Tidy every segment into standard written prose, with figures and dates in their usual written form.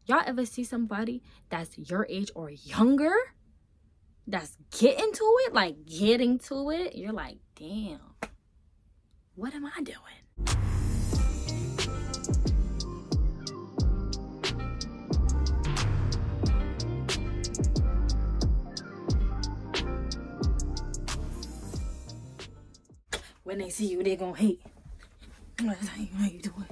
Y'all ever see somebody that's your age or younger that's getting to it, like getting to it? You're like, damn, what am I doing? When they see you, they gonna hate. How you doing?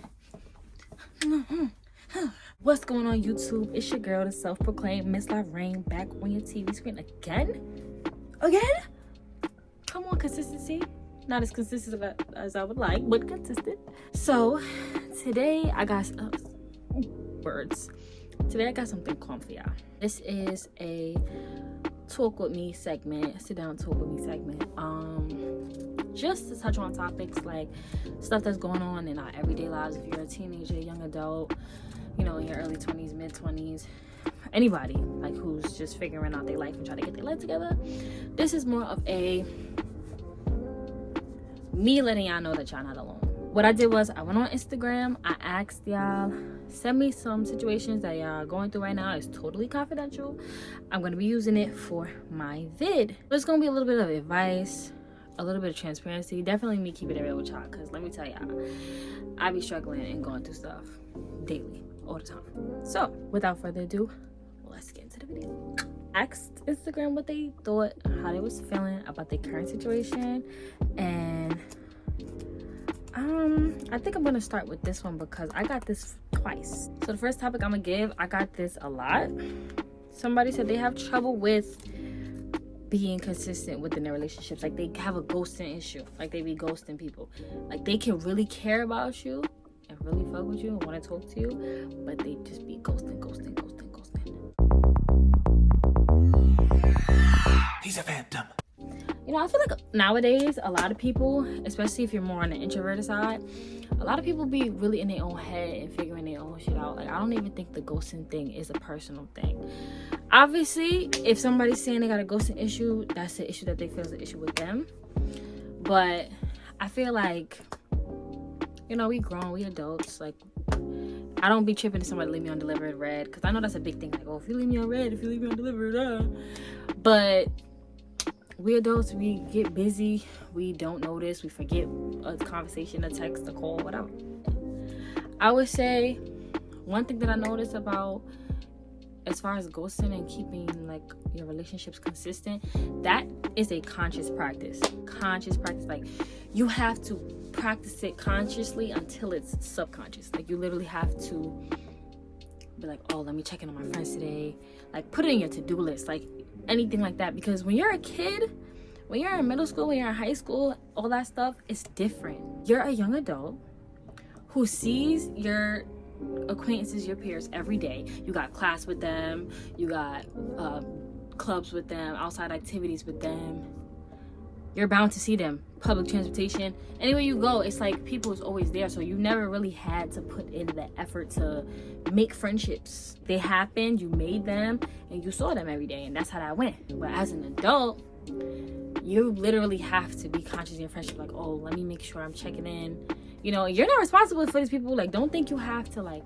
What's going on, YouTube? It's your girl, the self-proclaimed Miss Reine, back on your TV screen again. Come on, consistency. Not as consistent as I would like, but consistent. So today I got words. Today I got something comfy, y'all. This is a talk with me segment, sit down talk with me segment. Just to touch on topics like stuff that's going on in our everyday lives. If you're a teenager, young adult, you know, in your early 20s, mid 20s, anybody like who's just figuring out their life and trying to get their life together. This is more of a me letting y'all know that y'all not alone. What I did was I went on Instagram. I asked y'all, send me some situations that y'all going through right now. It's totally confidential. I'm going to be using it for my vid. It's going to be a little bit of advice, a little bit of transparency. Definitely me keeping it real with y'all, because let me tell y'all, I be struggling and going through stuff daily, all the time. So without further ado, let's get into the video. Asked Instagram what they thought, how they was feeling about their current situation, and I think I'm gonna start with this one because I got this twice. So the first topic I'm gonna give, I got this a lot. Somebody said they have trouble with being consistent within their relationships. Like they have a ghosting issue. Like they be ghosting people. Like they can really care about you and really fuck with you and want to talk to you, but they just be ghosting. He's a phantom. You know, I feel like nowadays a lot of people, especially if you're more on the introverted side, a lot of people be really in their own head and figuring their own shit out. Like I don't even think the ghosting thing is a personal thing. Obviously, if somebody's saying they got a ghosting issue, that's the issue that they feel is an issue with them. But I feel like, you know, we grown, we adults. Like I don't be tripping if somebody leave me undelivered read, because I know that's a big thing. Like, oh, if you leave me on read, if you leave me undelivered, but we adults, we get busy, we don't notice, we forget a conversation, a text, a call, whatever. I would say one thing that I noticed about as far as ghosting and keeping like your relationships consistent, that is a conscious practice. Like you have to practice it consciously until it's subconscious. Like you literally have to be like, oh, let me check in on my friends today. Like put it in your to-do list, like anything like that. Because when you're a kid, when you're in middle school, when you're in high school, all that stuff is different. You're a young adult who sees your acquaintances, your peers every day. You got class with them, you got clubs with them, outside activities with them. You're bound to see them, public transportation, anywhere you go. It's like people is always there, so you never really had to put in the effort to make friendships. They happened, you made them, and you saw them every day, and that's how that went. But as an adult, you literally have to be conscious of your friendship. Like, oh, let me make sure I'm checking in. You know, you're not responsible for these people. Like, don't think you have to like,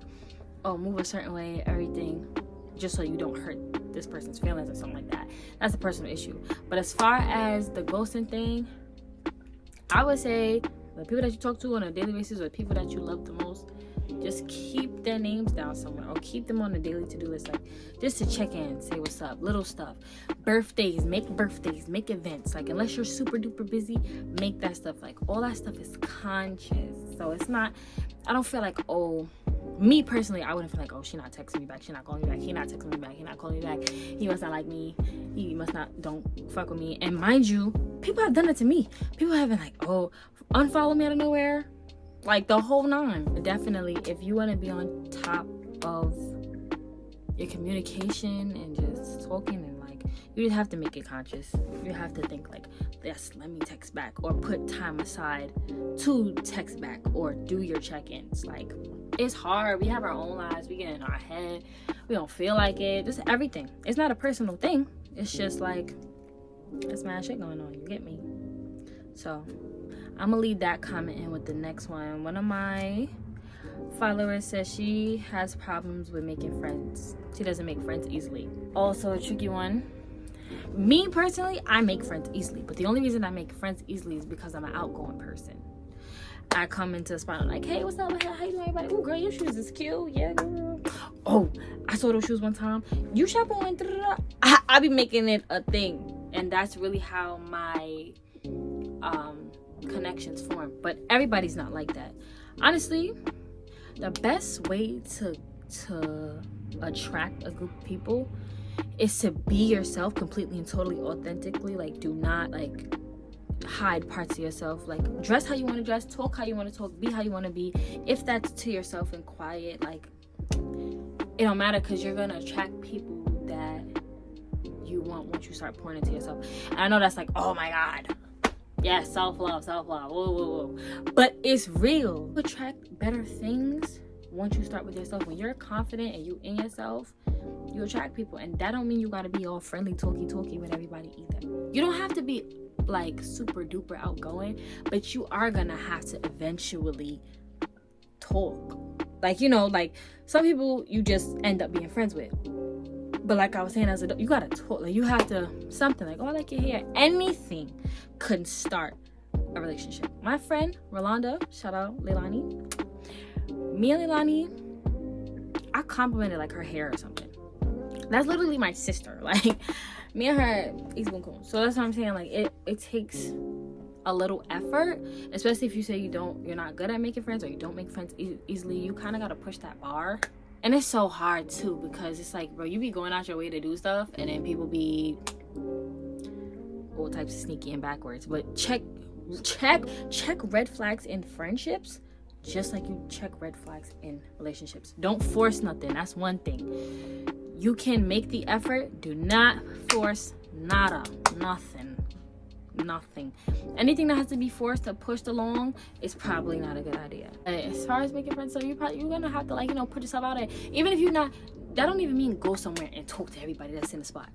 oh, move a certain way, everything, just so you don't hurt this person's feelings or something like that. That's a personal issue. But as far as the ghosting thing, I would say the people that you talk to on a daily basis or the people that you love the most, just keep their names down somewhere or keep them on the daily to-do list, like just to check in, say what's up, little stuff. Birthdays, make events. Like unless you're super duper busy, make that stuff. Like all that stuff is conscious. So it's not, I don't feel like, oh, me personally, I wouldn't feel like, oh, she not texting me back, she not calling me back, he not texting me back, he not calling me back, he must not like me, he must not, don't fuck with me. And mind you, people have done it to me. People have been like, oh, unfollow me out of nowhere, like the whole nine. But definitely, if you want to be on top of your communication and just talking, and like, you just have to make it conscious. You have to think like, yes, let me text back, or put time aside to text back or do your check-ins. Like, it's hard. We have our own lives. We get in our head. We don't feel like it. Just everything. It's not a personal thing. It's just like, there's mad shit going on. You get me? So I'm gonna leave that comment in with the next one. One of my follower says she has problems with making friends. She doesn't make friends easily. Also a tricky one. Me personally, I make friends easily, but the only reason I make friends easily is because I'm an outgoing person. I come into a spot, I'm like, hey, what's up? How you doing, everybody? Oh, girl, your shoes is cute. Yeah, girl. Oh, I saw those shoes one time. You shopping? I be making it a thing, and that's really how my connections form. But everybody's not like that. Honestly, the best way to attract a group of people is to be yourself completely and totally authentically. Like, do not like hide parts of yourself. Like, dress how you want to dress, talk how you want to talk, be how you want to be. If that's to yourself and quiet, like, it don't matter, because you're gonna attract people that you want once you start pouring into yourself. And I know that's like, oh my god, yeah, self-love, whoa. But it's real. You attract better things once you start with yourself. When you're confident and you in yourself, you attract people. And that don't mean you gotta be all friendly, talky with everybody either. You don't have to be like super duper outgoing, but you are gonna have to eventually talk. Like, you know, like some people you just end up being friends with. But like I was saying, as a you gotta talk. Like, you have to something like, oh, I like your hair. Anything could start a relationship. My friend Rolanda, shout out Leilani. Me and Leilani, I complimented like her hair or something. That's literally my sister. Like, me and her, cool. So that's what I'm saying. Like, it takes a little effort, especially if you say you're not good at making friends, or you don't make friends easily. You kind of got to push that bar. And it's so hard too, because it's like, bro, you be going out your way to do stuff, and then people be all types of sneaky and backwards. But check red flags in friendships just like you check red flags in relationships. Don't force nothing. That's one thing. You can make the effort. Do not force nada. Nothing. Anything that has to be forced or pushed along is probably not a good idea. As far as making friends, so you're gonna have to, like, you know, put yourself out there. Even if you're not, that don't even mean go somewhere and talk to everybody that's in the spot.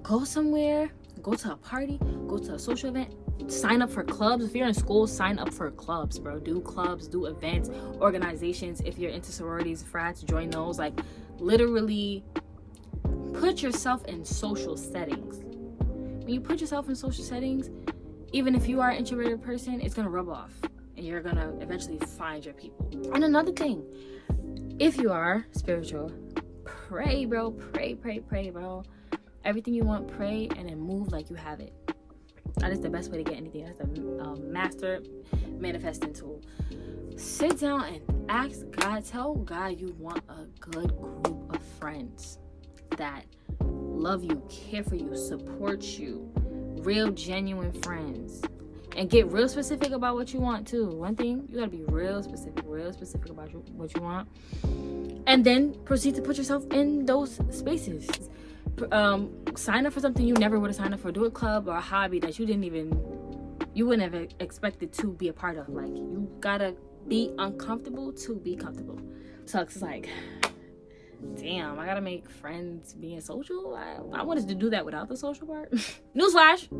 Go somewhere, go to a party, go to a social event, sign up for clubs. If you're in school, sign up for clubs, bro. Do clubs, do events, organizations. If you're into sororities, frats, join those. Like, literally put yourself in social settings. When you put yourself in social settings, even if you are an introverted person, it's gonna rub off, and you're gonna eventually find your people. And another thing, if you are spiritual, pray, bro. Pray, bro. Everything you want, pray, and then move like you have it. That is the best way to get anything. That's a master manifesting tool. Sit down and ask God, tell God you want a good group of friends that love you, care for you, support you, real genuine friends. And get real specific about what you want too. One thing, you gotta be real specific about what you want, and then proceed to put yourself in those spaces. Sign up for something you never would have signed up for. Do a club or a hobby that you wouldn't have expected to be a part of. Like, you gotta be uncomfortable to be comfortable. So it's like, damn, I gotta make friends being social. I wanted to do that without the social part. Newsflash,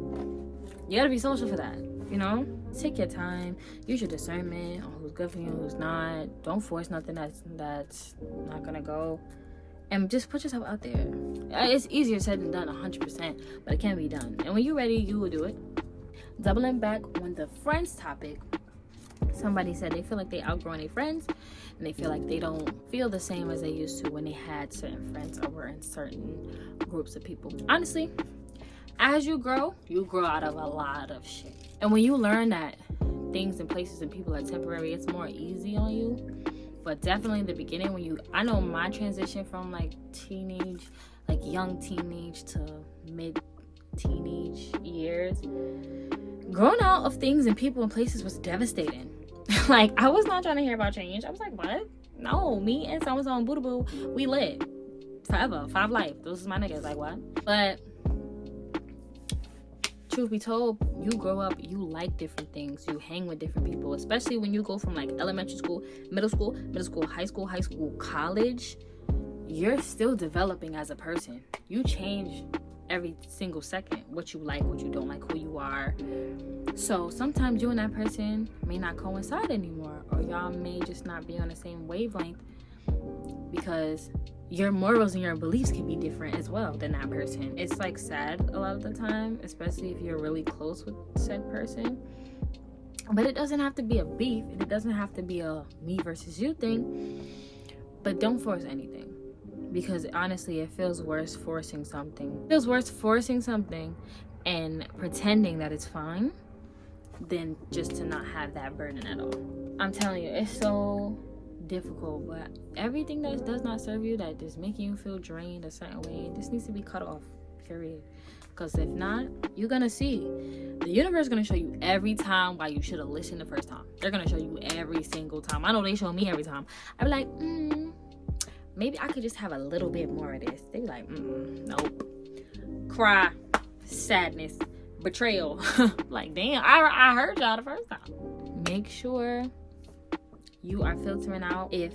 you gotta be social for that, you know? Take your time, use your discernment on who's good for you, who's not. Don't force nothing that's not gonna go. And just put yourself out there. It's easier said than done, 100%, but it can be done. And when you're ready, you will do it. Doubling back on the friends topic, somebody said they feel like they outgrown their friends, and they feel like they don't feel the same as they used to when they had certain friends or were in certain groups of people. Honestly, as you grow out of a lot of shit. And when you learn that things and places and people are temporary, it's more easy on you. But definitely in the beginning, I know my transition from like teenage, like young teenage to mid teenage years, growing out of things and people and places was devastating. Like, I was not trying to hear about change. I was like, what? No, me and so-and-so and boo-boo, we lit forever, 5 life. Those is my niggas. Like, what? But truth be told, you grow up, you like different things, you hang with different people, especially when you go from like elementary school, middle school, high school, college. You're still developing as a person. You change every single second, what you like, what you don't like, who you are. So sometimes you and that person may not coincide anymore, or y'all may just not be on the same wavelength, because your morals and your beliefs can be different as well than that person. It's like sad a lot of the time, especially if you're really close with said person. But it doesn't have to be a beef. It doesn't have to be a me versus you thing. But don't force anything, because honestly, it feels worse forcing something. It feels worse forcing something and pretending that it's fine than just to not have that burden at all. I'm telling you, it's so difficult, but everything that does not serve you, that is making you feel drained a certain way, this needs to be cut off, period. Because if not, you're gonna see the universe is gonna show you every time why you should have listened the first time. They're gonna show you every single time. I know they show me every time. I be like, maybe I could just have a little bit more of this. They be like, nope. Cry, sadness, betrayal. Like, damn, I heard y'all the first time. Make sure you are filtering out if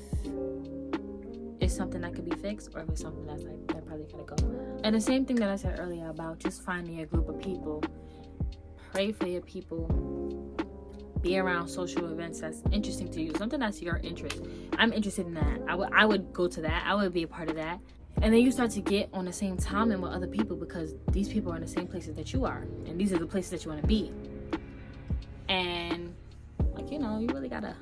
it's something that could be fixed, or if it's something that's like, that probably gotta go. And the same thing that I said earlier about just finding a group of people, pray for your people, be around social events that's interesting to you, something that's your interest. I'm interested in that. I would go to that. I would be a part of that. And then you start to get on the same timeline with other people, because these people are in the same places that you are, and these are the places that you want to be. And like, you know, you really gotta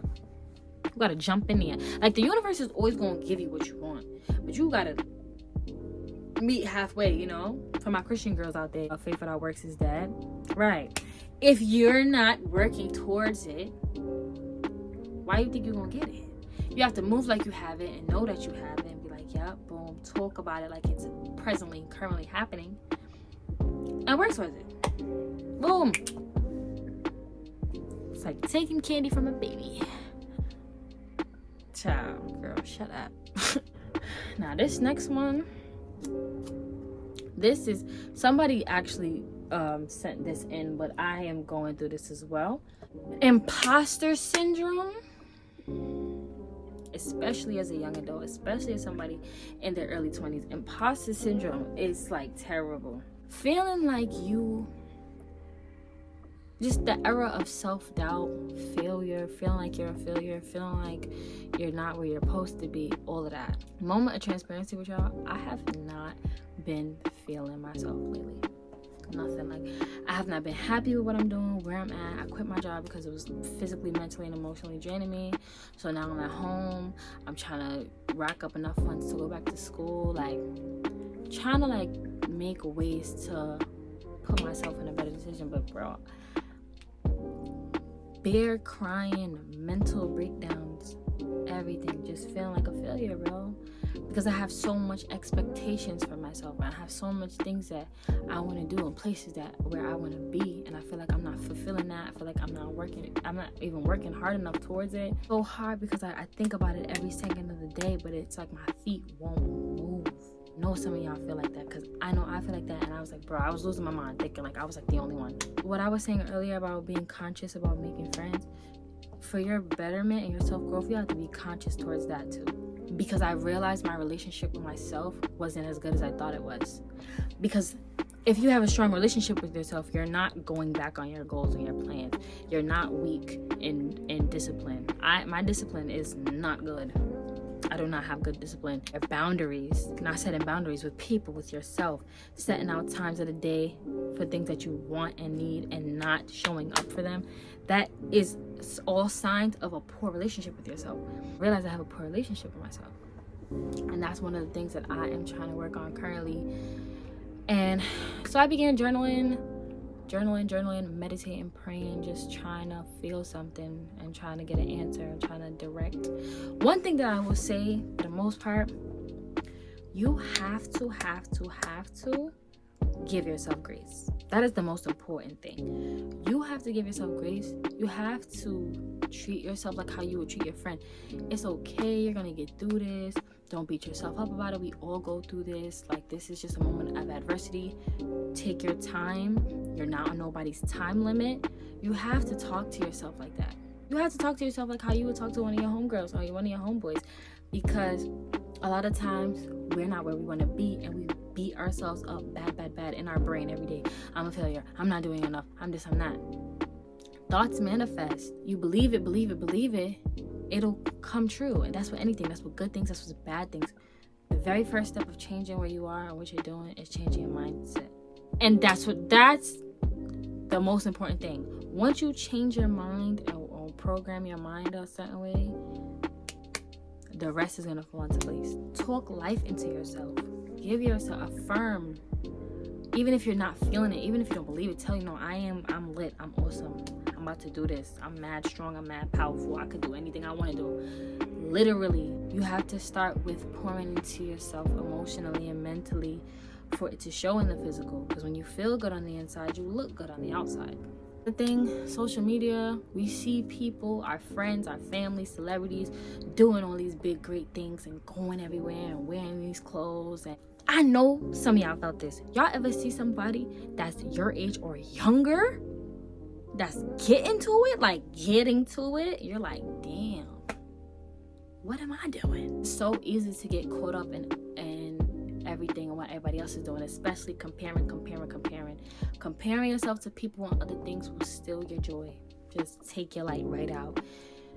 jump in there. Like, the universe is always gonna give you what you want, but you gotta meet halfway, you know. For my Christian girls out there, faith without works is dead. Right. If you're not working towards it, why do you think you're gonna get it? You have to move like you have it, and know that you have it, and be like, yeah, boom, talk about it like it's presently, currently happening, and work towards it. Boom. It's like taking candy from a baby. Child, girl, shut up. Now this next one, this is, somebody actually sent this in, but I am going through this as well. Impostor syndrome, especially as a young adult, especially as somebody in their early 20s. Impostor syndrome is like terrible. Feeling like you, just the era of self-doubt, failure, feeling like you're a failure, feeling like you're not where you're supposed to be, all of that. Moment of transparency with y'all, I have not been feeling myself lately. Nothing. Like, I have not been happy with what I'm doing, where I'm at. I quit my job because it was physically, mentally, and emotionally draining me. So now I'm at home. I'm trying to rack up enough funds to go back to school. Like, trying to like make ways to put myself in a better decision. But bro, bare crying, mental breakdowns, everything, just feeling like a failure, bro. Because I have so much expectations for myself, and I have so much things that I want to do, and places that where I want to be, and I feel like I'm not fulfilling that. I feel like I'm not even working hard enough towards it. So hard, because I think about it every second of the day, but it's like my feet won't move. I know some of y'all feel like that, because I know I feel like that. And I was like, bro, I was losing my mind, thinking like I was like the only one. What I was saying earlier about being conscious about making friends, for your betterment and your self-growth, you have to be conscious towards that too. Because I realized my relationship with myself wasn't as good as I thought it was. Because if you have a strong relationship with yourself, you're not going back on your goals and your plans. You're not weak in discipline. My discipline is not good. I do not have good discipline. Boundaries, not setting boundaries with people, with yourself, setting out times of the day for things that you want and need, and not showing up for them. That is all signs of a poor relationship with yourself. I realize I have a poor relationship with myself, and that's one of the things that I am trying to work on currently. And so I began journaling, meditating, praying, just trying to feel something and trying to get an answer and trying to direct. One thing that I will say, for the most part, you have to give yourself grace. That is the most important thing. You have to give yourself grace. You have to treat yourself like how you would treat your friend. It's okay, you're gonna get through this. Don't beat yourself up about it. We all go through this. Like, this is just a moment of adversity. Take your time. You're not on nobody's time limit. You have to talk to yourself like that. You have to talk to yourself like how you would talk to one of your homegirls or one of your homeboys. Because a lot of times we're not where we want to be, and we beat ourselves up bad in our brain every day. I'm a failure. I'm not doing enough. I'm this, I'm that. Thoughts manifest. You believe it. It'll come true. And that's what anything. That's what good things. That's what bad things. The very first step of changing where you are and what you're doing is changing your mindset. And that's the most important thing. Once you change your mind or program your mind a certain way, the rest is going to fall into place. Talk life into yourself. Give yourself, affirm. Even if you're not feeling it, even if you don't believe it, tell you, no, I'm lit, I'm awesome. I'm about to do this. I'm mad strong, I'm mad powerful. I could do anything I want to do. Literally, you have to start with pouring into yourself emotionally and mentally for it to show in the physical. Because when you feel good on the inside, you look good on the outside. The thing, social media, we see people, our friends, our family, celebrities doing all these big great things and going everywhere and wearing these clothes. And I know some of y'all felt this. Y'all ever see somebody that's your age or younger that's getting to it? You're like, damn, what am I doing? It's so easy to get caught up in everything and what everybody else is doing, especially comparing yourself to people and other things will steal your joy. Just take your light right out.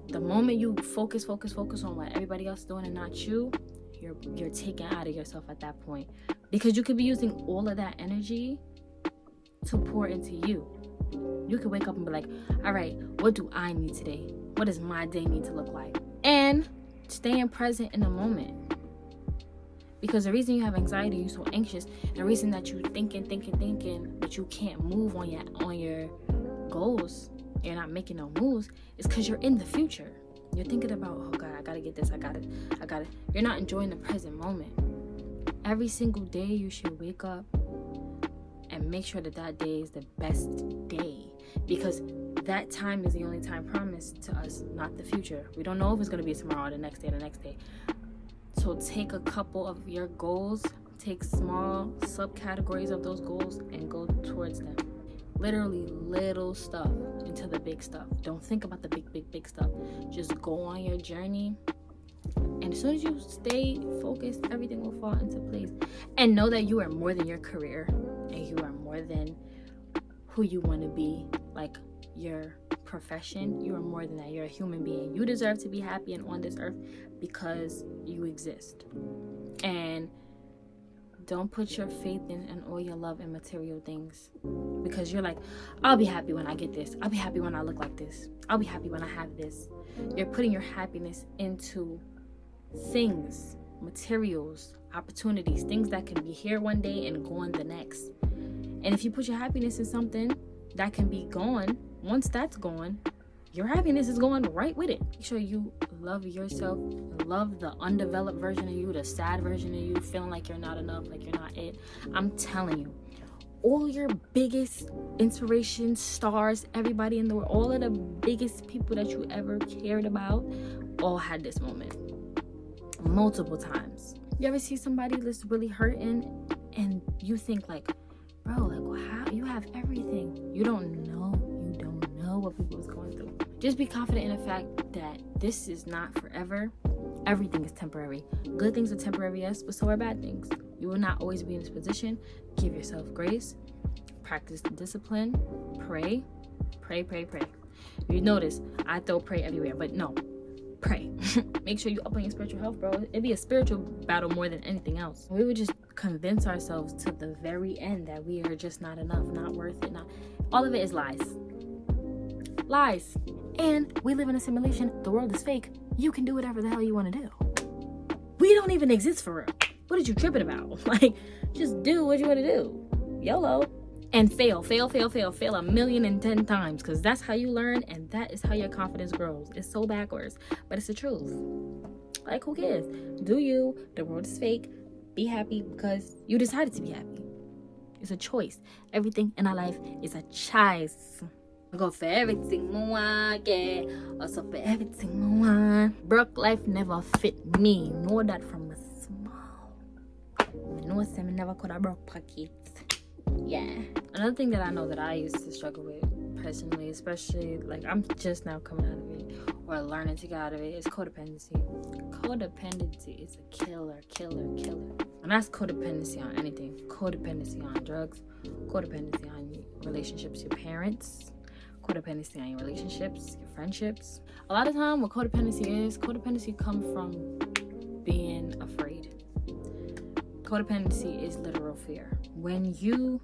The moment you focus on what everybody else is doing and not you, you're taken out of yourself at that point, because you could be using all of that energy to pour into you. You could wake up and be like, all right, what do I need today? What does my day need to look like? And staying present in the moment. Because the reason you have anxiety, you're so anxious, the reason that you're thinking, but you can't move on your goals, you're not making no moves, is because you're in the future. You're thinking about, oh God, I gotta get this, I gotta. You're not enjoying the present moment. Every single day you should wake up and make sure that day is the best day. Because that time is the only time promised to us, not the future. We don't know if it's gonna be tomorrow or the next day. So take a couple of your goals, take small subcategories of those goals and go towards them. Literally little stuff into the big stuff. Don't think about the big stuff. Just go on your journey. And as soon as you stay focused, everything will fall into place. And know that you are more than your career. And you are more than who you want to be. Like your profession, you are more than that. You're a human being. You deserve to be happy and on this earth because you exist. And don't put your faith in and all your love in material things, because you're like, I'll be happy when I get this. I'll be happy when I look like this. I'll be happy when I have this. You're putting your happiness into things, materials, opportunities, things that can be here one day and gone the next. And if you put your happiness in something that can be gone, once that's gone, your happiness is going right with it. Make sure you love yourself, love the undeveloped version of you, the sad version of you, feeling like you're not enough, like you're not it. I'm telling you, all your biggest inspiration stars, everybody in the world, all of the biggest people that you ever cared about, all had this moment multiple times. You ever see somebody that's really hurting and you think like, bro, like, how you have everything? You don't know what people is going through. Just be confident in the fact that this is not forever. Everything is temporary. Good things are temporary, yes, but so are bad things. You will not always be in this position. Give yourself grace. Practice discipline. Pray. You notice I throw pray everywhere, but no, pray. Make sure you up on your spiritual health, bro. It'd be a spiritual battle more than anything else. We would just convince ourselves to the very end that we are just not enough, not worth it. Not all of it is lies. And we live in a simulation. The world is fake. You can do whatever the hell you want to do. We don't even exist for real. What are you tripping about? Like, just do what you want to do. YOLO. And fail 1,010 times, because that's how you learn and that is how your confidence grows. It's so backwards, but it's the truth. Like, who cares? Do you? The world is fake. Be happy because you decided to be happy. It's a choice. Everything in our life is a choice. I go for everything I get, also for everything I want. Broke life never fit me, know that from a small. I know I never could have broke pockets. Yeah. Another thing that I know that I used to struggle with personally, especially like I'm just now coming out of it or learning to get out of it, is codependency. Codependency is a killer. And that's codependency on anything. Codependency on drugs, codependency on relationships, your parents, codependency on your relationships, your friendships. A lot of time what codependency comes from being afraid. Codependency is literal fear. When you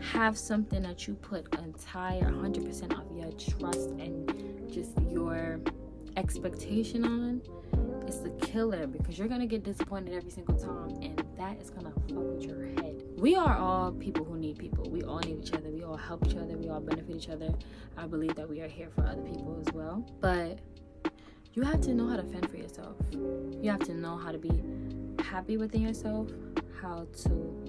have something that you put entire 100% of your trust and just your expectation on, it's the killer, because you're gonna get disappointed every single time, and that is gonna fuck with your head. We are all people who need people. We all need each other. We all help each other. We all benefit each other. I believe that we are here for other people as well. But you have to know how to fend for yourself. You have to know how to be happy within yourself, how to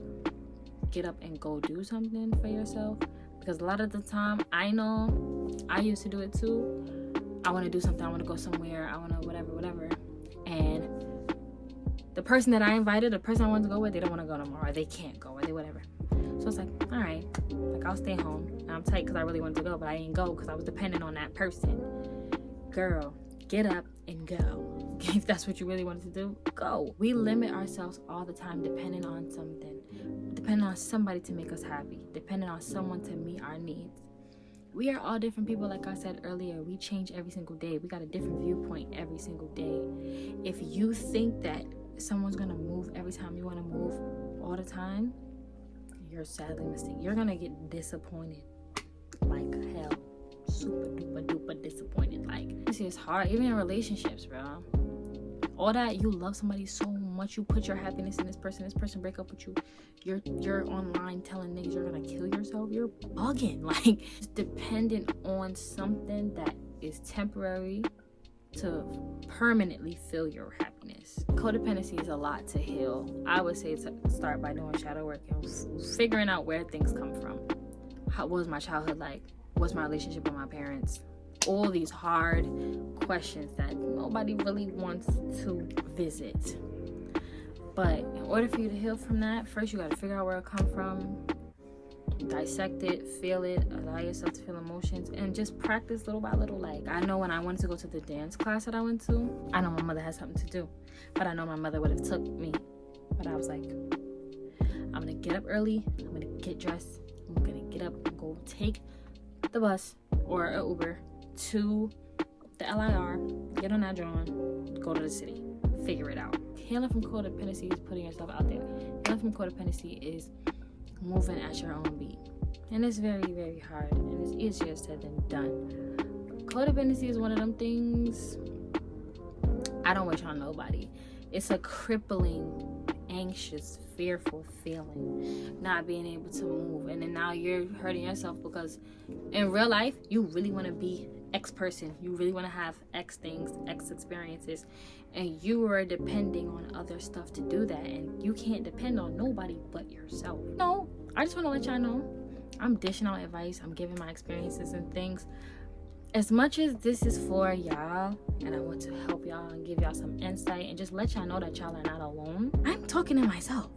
get up and go do something for yourself. Because a lot of the time, I know I used to do it too. I want to do something. I want to go somewhere. I want to whatever. And the person that I invited, the person I wanted to go with, they don't want to go no more, or they can't go, or they whatever. So it's like, all right, like I'll stay home. And I'm tight because I really wanted to go, but I didn't go because I was dependent on that person. Girl, get up and go. If that's what you really wanted to do, go. We limit ourselves all the time, depending on something, depending on somebody to make us happy, depending on someone to meet our needs. We are all different people. Like I said earlier, we change every single day. We got a different viewpoint every single day. If you think that someone's gonna move every time you want to move all the time, you're sadly mistaken. You're gonna get disappointed like hell. Super duper disappointed. Like, it's hard, even in relationships, bro. All that, you love somebody so much, you put your happiness in this person break up with you, you're online telling niggas you're gonna kill yourself. You're bugging. Like, it's dependent on something that is temporary to permanently fill your happiness. Codependency is a lot to heal. I would say to start by doing shadow work and figuring out where things come from. What was my childhood like? What's my relationship with my parents? All these hard questions that nobody really wants to visit. But in order for you to heal from that, first you got to figure out where it comes from, dissect it, feel it, allow yourself to feel emotions, and just practice little by little. Like, I know when I wanted to go to the dance class that I went to, I know my mother had something to do, but I know my mother would have took me. But I was like, I'm gonna get up early, I'm gonna get dressed, I'm gonna get up and go take the bus or an Uber to the LIR, get on that drawing, go to the city, figure it out. Healing from codependency is putting yourself out there. Healing from codependency is moving at your own beat. And it's very, very hard, and it's easier said than done. Codependency is one of them things I don't wish on nobody. It's a crippling, anxious, fearful feeling, not being able to move. And then now you're hurting yourself because in real life, you really want to be X person. You really want to have X things, X experiences, and you are depending on other stuff to do that, and you can't depend on nobody but yourself. No, I just want to let y'all know I'm dishing out advice. I'm giving my experiences and things. As much as this is for y'all, and I want to help y'all and give y'all some insight and just let y'all know that y'all are not alone, I'm talking to myself.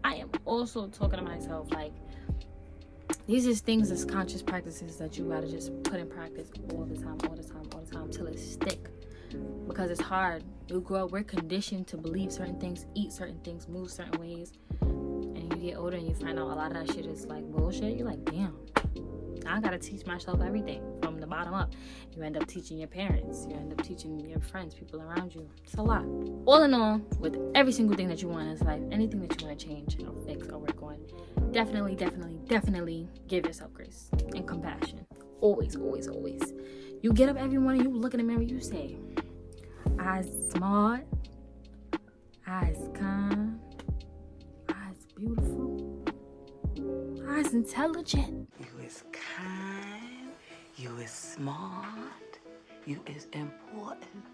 I am also talking to myself. Like, these are things, as conscious practices that you gotta just put in practice all the time till it stick. Because it's hard. You grow up, we're conditioned to believe certain things, eat certain things, move certain ways, and you get older and you find out a lot of that shit is like bullshit. You're like, damn, I gotta teach myself everything from the bottom up. You end up teaching your parents, you end up teaching your friends, people around you. It's a lot. All in all, with every single thing that you want in this life, anything that you want to change or fix or work on, definitely give yourself grace and compassion. Always. You get up every morning, you look in the mirror, you say, I's smart, I's kind, I's beautiful, I's intelligent. You is kind, you is smart, you is important.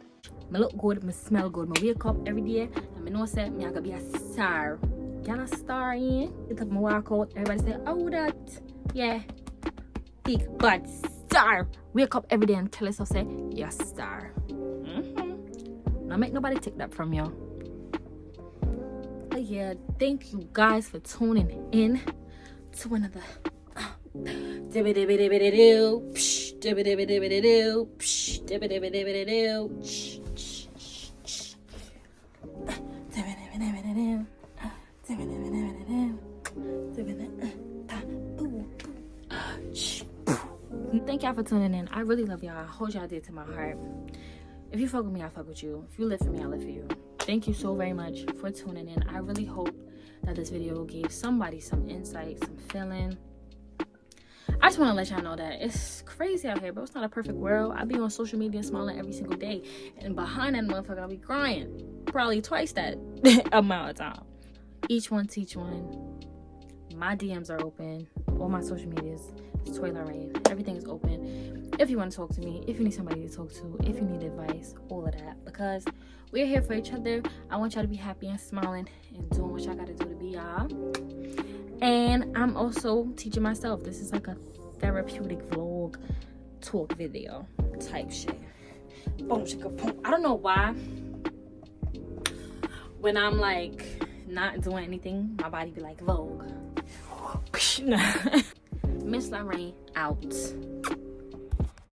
I look good, I smell good, I wake up every day, and I know that I gotta be a star. Get a star in, get up, I walk out, everybody say, oh, that, yeah, big bad star. Wake up every day and tell yourself, say, you're a star. Don't make nobody take that from you. But yeah, thank you guys for tuning in to another Thank y'all for tuning in. I really love y'all. I hold y'all dear to my heart. If you fuck with me, I fuck with you. If you live for me, I live for you. Thank you so very much for tuning in. I really hope that this video gave somebody some insight, some feeling. I just want to let y'all know that it's crazy out here, bro. It's not a perfect world. I be on social media smiling every single day, and behind that motherfucker, I'll be crying probably twice that amount of time. Each one teach one. My DMs are open. All my social medias. It's Tori Reine. Everything is open. If you want to talk to me, if you need somebody to talk to, if you need advice, all of that. Because we're here for each other. I want y'all to be happy and smiling and doing what y'all got to do to be y'all. And I'm also teaching myself. This is like a therapeutic vlog talk video type shit. Boom, shika, boom. I don't know why. When I'm like not doing anything, my body be like Vogue. Miss Reine out.